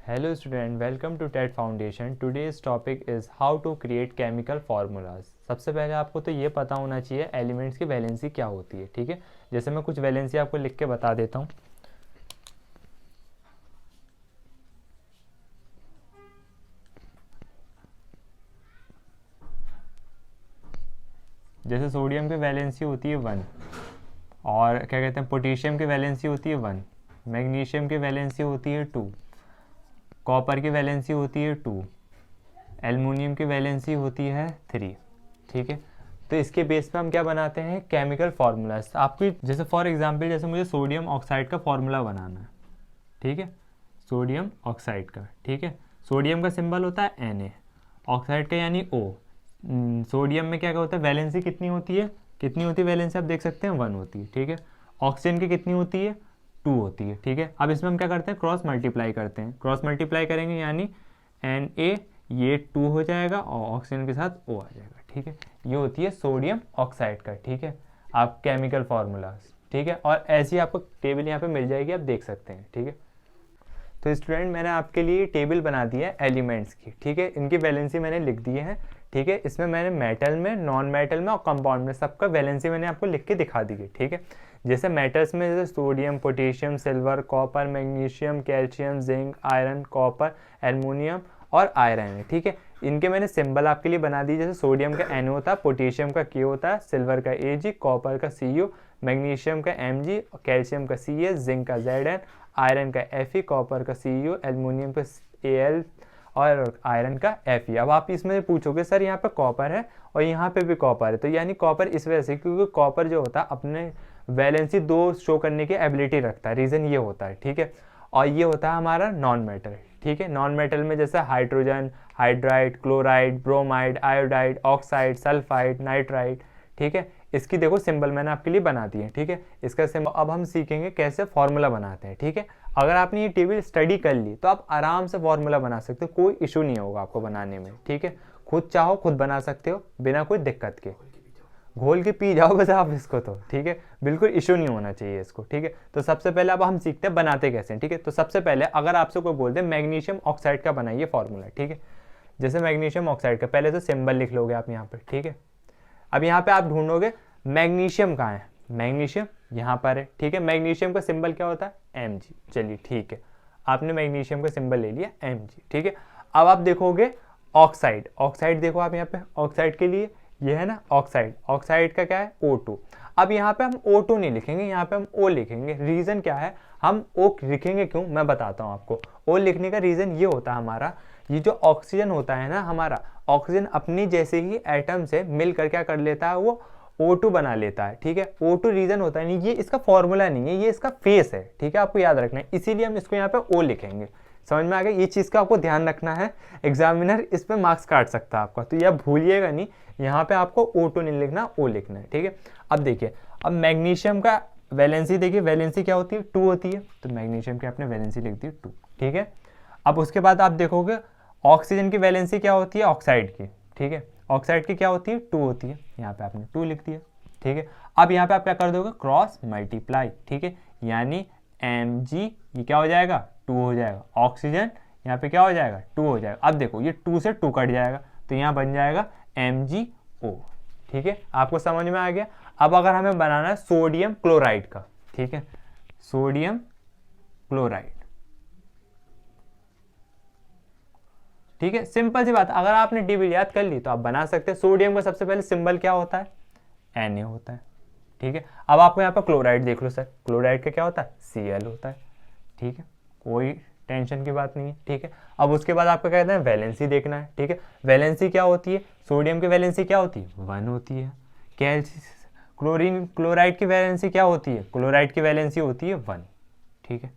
Hello student, welcome to TED Foundation. Today's topic is how to create chemical formulas. सबसे पहले आपको तो ये पता होना चाहिए एलिमेंट्स की वैलेंसी क्या होती है, ठीक है। जैसे मैं कुछ वैलेंसी आपको लिख के बता देता हूँ। जैसे सोडियम की वैलेंसी होती है 1 और क्या कहते हैं पोटेशियम की वैलेंसी होती है 1, मैग्नीशियम की वैलेंसी होती है 2, कॉपर की वैलेंसी होती है 2, एल्युमिनियम की वैलेंसी होती है 3, ठीक है। तो इसके बेस पे हम क्या बनाते हैं केमिकल फार्मूलाज। आपकी जैसे फॉर एग्जांपल जैसे मुझे सोडियम ऑक्साइड का फार्मूला बनाना है, ठीक है, सोडियम ऑक्साइड का, ठीक है। सोडियम का सिंबल होता है Na, ऑक्साइड का यानी O। सोडियम में क्या होता है वैलेंसी कितनी होती है, वैलेंसी आप देख सकते हैं 1 होती है, ठीक है। ऑक्सीजन की कितनी होती है 2 होती है, ठीक है। अब इसमें हम क्या करते हैं क्रॉस मल्टीप्लाई करते हैं, क्रॉस मल्टीप्लाई करेंगे यानी Na ये 2 हो जाएगा और ऑक्सीजन के साथ O आ जाएगा, ठीक है। ये होती है सोडियम ऑक्साइड का, ठीक है, आप केमिकल फार्मूलाज, ठीक है। और ऐसी आपको टेबल यहाँ पे मिल जाएगी, आप देख सकते हैं, ठीक है। तो स्टूडेंट मैंने आपके लिए टेबल बना दी है एलिमेंट्स की, ठीक है। इनकी वैलेंसी मैंने लिख दी है, ठीक है। इसमें मैंने मेटल में, नॉन मेटल में और कंपाउंड में सबका वैलेंसी मैंने आपको लिख के दिखा दी है, ठीक है। जैसे मेटल्स में जैसे sodium, potassium, silver, copper, magnesium, calcium, zinc, iron, copper, aluminium और आयरन है, ठीक है। इनके मैंने सिंबल आपके लिए बना दी, जैसे सोडियम का Na होता है, पोटेशियम का K होता है, सिल्वर का Ag, कॉपर का Cu, मैग्नीशियम का Mg, कैल्शियम का Cs, जिंक का Zn, आयरन का Fe, कॉपर का Cu, एल्युमिनियम का Al और आयरन का Fe। अब आप इसमें पूछोगे सर यहाँ पे कॉपर है और यहाँ पे भी कॉपर है, तो यानी कॉपर इस वजह से क्योंकि कॉपर जो होता है अपने वैलेंसी 2 शो करने की एबिलिटी रखता है, रीज़न ये होता है, ठीक है। और ये होता है हमारा नॉन मेटल, ठीक है। नॉन मेटल में जैसे hydrogen, hydride, chloride, bromide, iodide, oxide, sulphide, nitride, ठीक है। इसकी देखो सिंबल मैंने आपके लिए बना दी है, ठीक है। इसका सिंबल अब हम सीखेंगे कैसे फॉर्मूला बनाते हैं, ठीक है। अगर आपने ये टेबल स्टडी कर ली तो आप आराम से फॉर्मूला बना सकते हो, कोई इशू नहीं होगा आपको बनाने में, ठीक है। खुद चाहो खुद बना सकते हो बिना कोई दिक्कत के, घोल के पी जाओ बस आप इसको, तो ठीक है, बिल्कुल इशू नहीं होना चाहिए इसको, ठीक है। तो सबसे पहले अब हम सीखते हैं बनाते कैसे हैं, ठीक है। तो सबसे पहले अगर आपसे कोई बोल दे मैग्नीशियम ऑक्साइड का बनाइए फॉर्मूला, ठीक है। जैसे मैग्नीशियम ऑक्साइड का पहले तो सिंबल लिख लोगे आप यहाँ पर, ठीक है। अब यहाँ पे आप ढूंढोगे मैग्नीशियम कहाँ है, मैग्नीशियम यहाँ पर है, ठीक है। मैग्नीशियम का सिंबल क्या होता है Mg, चलिए ठीक है, आपने मैग्नीशियम का सिंबल ले लिया Mg, ठीक है। अब आप देखोगे ऑक्साइड, ऑक्साइड देखो आप यहाँ पे ऑक्साइड के लिए ये है ना ऑक्साइड, ऑक्साइड का क्या है O2। अब यहाँ पे हम O2 नहीं लिखेंगे, यहाँ पे हम O लिखेंगे। रीज़न क्या है, हम O लिखेंगे क्यों मैं बताता हूँ आपको। O लिखने का रीज़न ये होता है हमारा, ये जो ऑक्सीजन होता है ना हमारा, ऑक्सीजन अपनी जैसे ही एटम से मिलकर क्या कर लेता है वो O2 बना लेता है, ठीक है। O2 रीज़न होता है, नहीं ये इसका फॉर्मूला नहीं है, ये इसका फेस है, ठीक है, आपको याद रखना है, इसीलिए हम इसको यहाँ पे O लिखेंगे। समझ में आ गया, ये चीज़ का आपको ध्यान रखना है, एग्जामिनर इस पर मार्क्स काट सकता है आपका, तो ये भूलिएगा नहीं, यहाँ पे आपको O2 नहीं लिखना, O लिखना है, ठीक है। अब देखिए, अब मैग्नीशियम का वैलेंसी देखिए, वैलेंसी क्या होती है 2 होती है, तो मैग्नीशियम की आपने वैलेंसी लिख दी 2, ठीक है। अब उसके बाद आप देखोगे ऑक्सीजन की वैलेंसी क्या होती है ऑक्साइड की, ठीक है, ऑक्साइड की क्या होती है 2 होती है, यहाँ पे आपने 2 लिख दिया, ठीक है। अब यहाँ पे आप क्या कर दोगे क्रॉस मल्टीप्लाई, ठीक है, यानी Mg ये क्या हो जाएगा 2 हो जाएगा, ऑक्सीजन यहाँ पे क्या हो जाएगा 2 हो जाएगा। अब देखो ये 2 से 2 कट जाएगा तो यहाँ बन जाएगा MgO, ठीक है, आपको समझ में आ गया। अब अगर हमें बनाना है सोडियम क्लोराइड का, ठीक है, सोडियम क्लोराइड, ठीक है, सिंपल सी बात, अगर आपने टेबल याद कर ली तो आप बना सकते हैं। सोडियम का सबसे पहले सिंबल क्या होता है Na होता है, ठीक है। अब आपको यहाँ पर क्लोराइड देख लो सर, क्लोराइड का क्या होता है Cl होता है, ठीक है, कोई टेंशन की बात नहीं है, ठीक है। अब उसके बाद आपको क्या कहते हैं वैलेंसी देखना है, ठीक है। वैलेंसी क्या होती है, सोडियम की वैलेंसी क्या होती है 1 होती है, क्लोराइड की वैलेंसी क्या होती है, क्लोराइड की वैलेंसी होती है 1, ठीक है।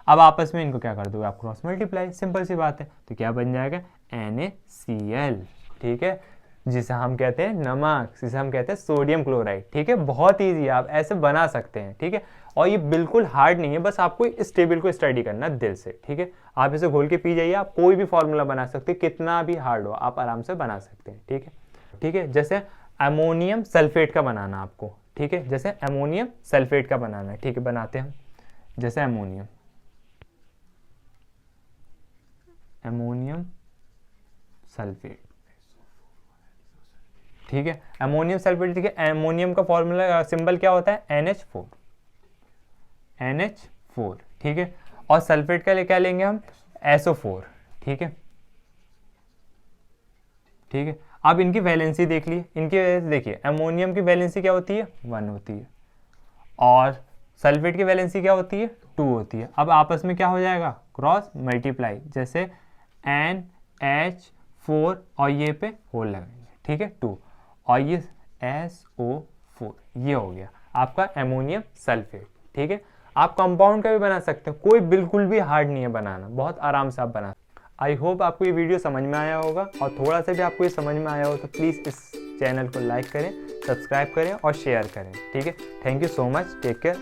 अब आपस में इनको क्या कर दोगे आप क्रॉस मल्टीप्लाई, सिंपल सी बात है, तो क्या बन जाएगा NaCl, ठीक है, जिसे हम कहते हैं नमक, जिसे हम कहते हैं सोडियम क्लोराइड, ठीक है। बहुत ईजी है, आप ऐसे बना सकते हैं, ठीक है। और ये बिल्कुल हार्ड नहीं है, बस आपको इस टेबल को स्टडी करना दिल से, ठीक है। आप इसे घोल के पी जाइए, आप कोई भी फॉर्मूला बना सकते हैं, कितना भी हार्ड हो आप आराम से बना सकते हैं, ठीक है, ठीक है। जैसे अमोनियम सल्फेट का बनाना आपको, ठीक है, जैसे अमोनियम सल्फेट का बनाना है, ठीक है, बनाते हैं हम। जैसे अमोनियम अमोनियम सल्फेट, ठीक है। अमोनियम सल्फेट, ठीक है। अमोनियम का फॉर्मूला सिंबल क्या होता है, NH4, NH4, ठीक है। और सल्फेट का क्या लेंगे हम, SO4, ठीक है, ठीक है। अब इनकी वैलेंसी देख लिए, इनकी वैलेंसी देखिए, अमोनियम की वैलेंसी क्या होती है, 1 होती है, और सल्फेट की वैलेंसी क्या होती है, 2 होती है। अब आपस में क्या हो जाएगा, क्रॉस मल्टीप्लाई, जैसे NH4 और ये पे होल लगाएंगे, ठीक है, 2, और ये SO4, ये हो गया आपका अमोनियम सल्फेट, ठीक है। आप कंपाउंड का भी बना सकते हैं, कोई बिल्कुल भी हार्ड नहीं है बनाना, बहुत आराम से आप बना। आई होप आपको ये वीडियो समझ में आया होगा, और थोड़ा सा भी आपको ये समझ में आया हो तो प्लीज़ इस चैनल को लाइक करें, सब्सक्राइब करें और शेयर करें, ठीक है। Thank you so much, take care.